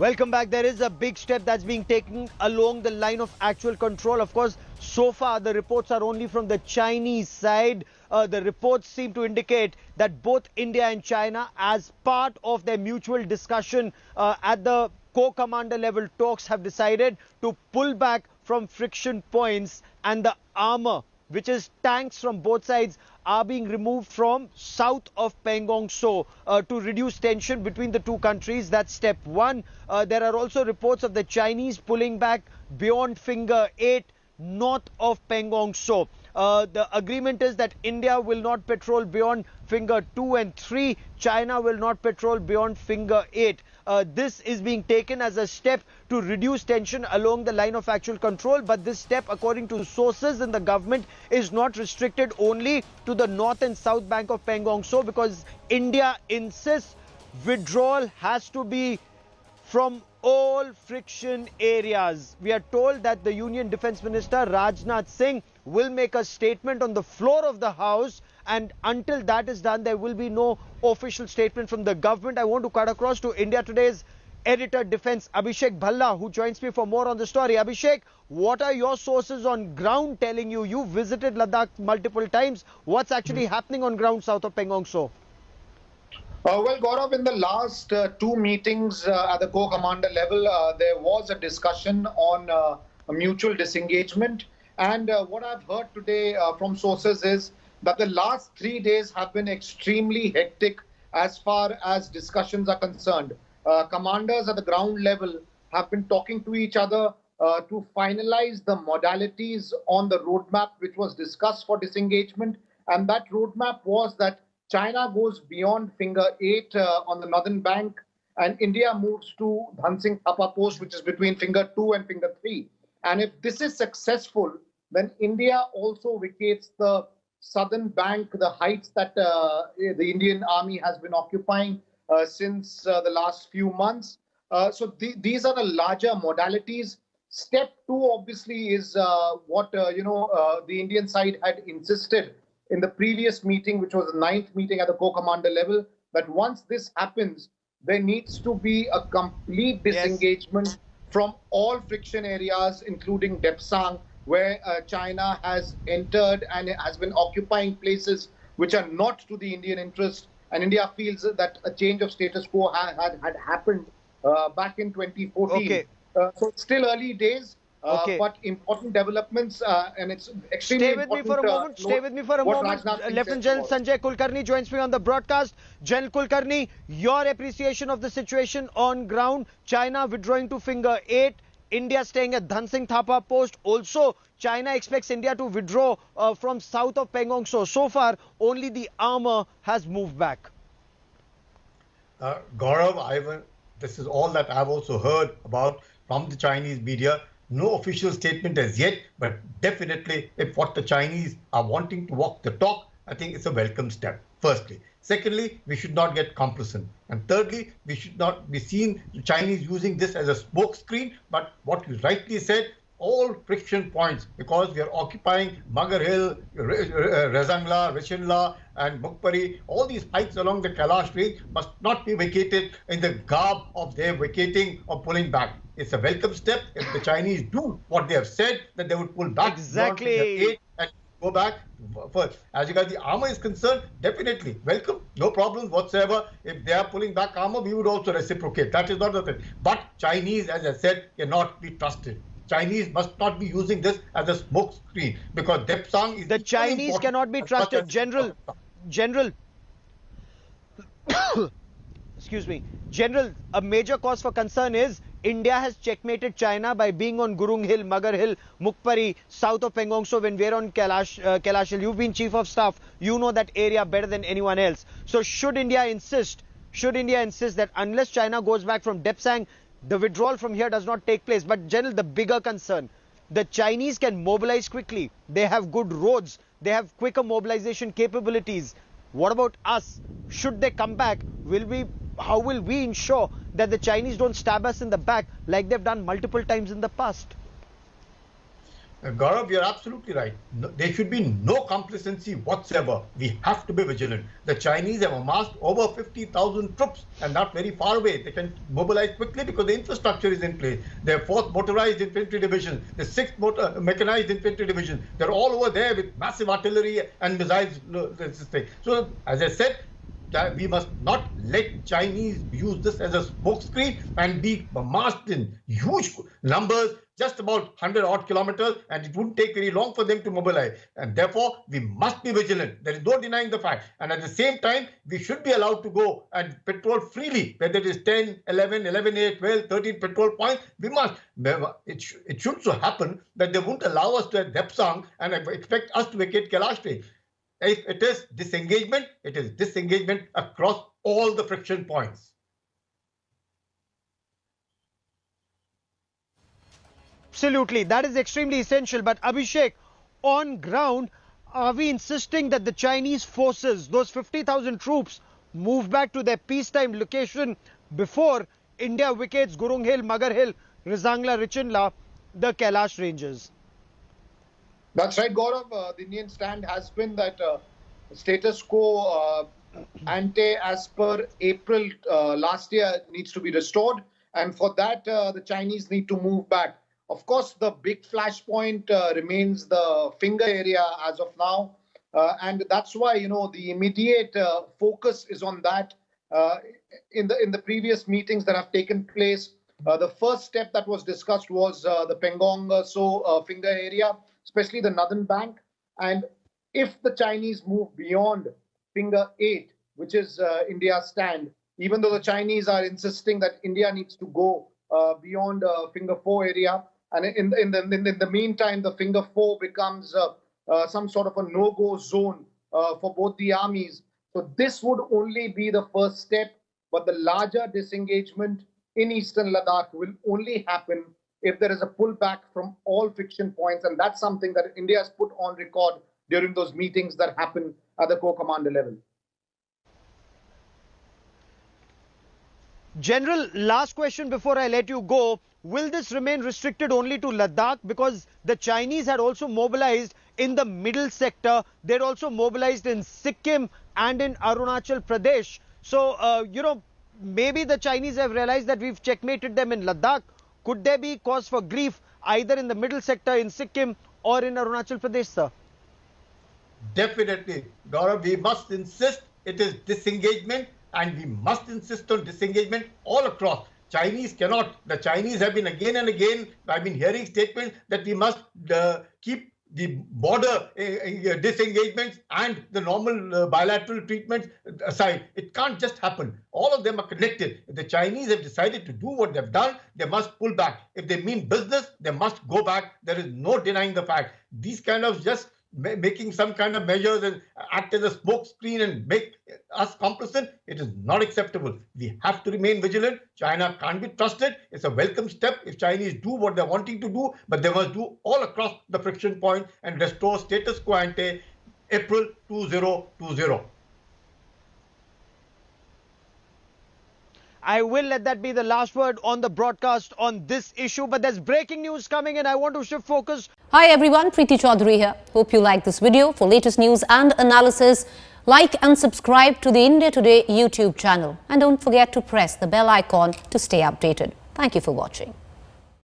Welcome back. There is a big step that's being taken along the line of actual control. Of course, so far the reports are only from the Chinese side. The reports seem to indicate that both India and China, as part of their mutual discussion at the co-commander level talks, have decided to pull back from friction points, and the armor, which is tanks from both sides, are being removed from south of Pangong to reduce tension between the two countries. That's step one. There are also reports of the Chinese pulling back beyond Finger 8 north of Pangong the agreement is that India will not patrol beyond Finger 2 and 3. China will not patrol beyond Finger 8. This is being taken as a step to reduce tension along the line of actual control. But this step, according to sources in the government, is not restricted only to the north and south bank of Pangong because India insists withdrawal has to be from all friction areas. We are told that the Union Defence Minister Rajnath Singh will make a statement on the floor of the House, and until that is done, there will be no official statement from the government. I want to cut across to India Today's editor defence, Abhishek Bhalla, who joins me for more on the story. Abhishek, what are your sources on ground telling you? You visited Ladakh multiple times. What's actually happening on ground south of Pangong Well, Gaurav, in the last two meetings at the co-commander level, there was a discussion on a mutual disengagement. And what I've heard today from sources is that the last 3 days have been extremely hectic as far as discussions are concerned. Commanders at the ground level have been talking to each other to finalize the modalities on the roadmap which was discussed for disengagement. And that roadmap was that China goes beyond Finger 8 on the northern bank, and India moves to Dhansing Thapa post, which is between Finger 2 and Finger 3. And if this is successful, then India also vacates the southern bank, the heights that the Indian Army has been occupying since the last few months. These are the larger modalities. Step 2, obviously, is what the Indian side had insisted in the previous meeting, which was the 9th meeting at the co-commander level, that once this happens, there needs to be a complete disengagement from all friction areas, including Depsang, where China has entered and has been occupying places which are not to the Indian interest. And India feels that a change of status quo had happened back in 2014. Okay. So it's still early days. But important developments, and it's extremely important. Stay with me for a moment. Lieutenant General Sanjay Kulkarni joins me on the broadcast. General Kulkarni, your appreciation of the situation on ground. China withdrawing to Finger 8, India staying at Dhansing Thapa post. Also, China expects India to withdraw from south of Pangong. So far, only the armor has moved back. Gaurav, this is all that I've also heard about from the Chinese media. No official statement as yet, but definitely if what the Chinese are wanting to walk the talk, I think it's a welcome step, firstly. Secondly, we should not get complacent. And thirdly, we should not be seen the Chinese using this as a smokescreen, but what you rightly said, all friction points, because we are occupying Magar Hill, Rezangla, Rishinla, and Mukpari. All these heights along the Kailash range must not be vacated in the garb of their vacating or pulling back. It's a welcome step if the Chinese do what they have said, that they would pull back. Exactly. And go back first. As regards the armor is concerned, definitely welcome, no problems whatsoever. If they are pulling back armor, we would also reciprocate. That is not the thing. But Chinese, as I said, cannot be trusted. Chinese must not be using this as a smoke screen, because Depsang is the Chinese cannot be trusted. General, excuse me, General, a major cause for concern is India has checkmated China by being on Gurung Hill, Magar Hill, Mukpari, south of Pangong. So when we're on Kailash Hill, you've been chief of staff, you know that area better than anyone else. So should India insist that unless China goes back from Depsang, the withdrawal from here does not take place? But General, the bigger concern, the Chinese can mobilize quickly. They have good roads. They have quicker mobilization capabilities. What about us? Should they come back, how will we ensure that the Chinese don't stab us in the back like they've done multiple times in the past? Gaurav, you're absolutely right. No, there should be no complacency whatsoever. We have to be vigilant. The Chinese have amassed over 50,000 troops and not very far away. They can mobilize quickly because the infrastructure is in place. Their 4th Motorized Infantry Division, the 6th Mechanized Infantry Division, they're all over there with massive artillery and missiles. So, as I said, we must not let Chinese use this as a smokescreen and be massed in huge numbers, just about 100 odd kilometers, and it wouldn't take very long for them to mobilize. And therefore, we must be vigilant. There is no denying the fact. And at the same time, we should be allowed to go and patrol freely, whether it is 10, 11, 11A, 12, 13 patrol points. We must. It should so happen that they won't allow us to at Depsang and expect us to vacate Kailash. If it is disengagement, it is disengagement across all the friction points. Absolutely, that is extremely essential. But Abhishek, on ground, are we insisting that the Chinese forces, those 50,000 troops, move back to their peacetime location before India vacates Gurung Hill, Magar Hill, Rizangla, Richinla, the Kailash ranges? That's right, Gaurav. The Indian stand has been that status quo ante as per April last year needs to be restored. And for that, the Chinese need to move back. Of course, the big flashpoint remains the finger area as of now. And that's why, the immediate focus is on that. In the previous meetings that have taken place, the first step that was discussed was the Pangong finger area, especially the northern bank. And if the Chinese move beyond finger 8, which is India's stand, even though the Chinese are insisting that India needs to go beyond finger 4 area, and in the meantime, the finger 4 becomes some sort of a no-go zone for both the armies. So this would only be the first step, but the larger disengagement in eastern Ladakh will only happen if there is a pullback from all friction points. And that's something that India has put on record during those meetings that happen at the Corps Commander level. General, last question before I let you go. Will this remain restricted only to Ladakh? Because the Chinese had also mobilized in the middle sector. They're also mobilized in Sikkim and in Arunachal Pradesh. So, maybe the Chinese have realized that we've checkmated them in Ladakh. Could there be cause for grief either in the middle sector in Sikkim or in Arunachal Pradesh, sir? Definitely. Gaurav, we must insist it is disengagement, and we must insist on disengagement all across. The Chinese have been again and again, I've been hearing statements that we must keep the border disengagements and the normal bilateral treatments aside. It can't just happen. All of them are connected. If the Chinese have decided to do what they've done, they must pull back. If they mean business, they must go back. There is no denying the fact. These kind of just making some kind of measures and act as a smoke screen and make us complicit, it is not acceptable. We have to remain vigilant. China can't be trusted. It's a welcome step if Chinese do what they're wanting to do, but they must do all across the friction point and restore status quo ante April 2020. I will let that be the last word on the broadcast on this issue, but there's breaking news coming and I want to shift focus. Hi everyone, Preeti Chaudhary here. Hope you like this video. For latest news and analysis, like and subscribe to the India Today YouTube channel. And don't forget to press the bell icon to stay updated. Thank you for watching.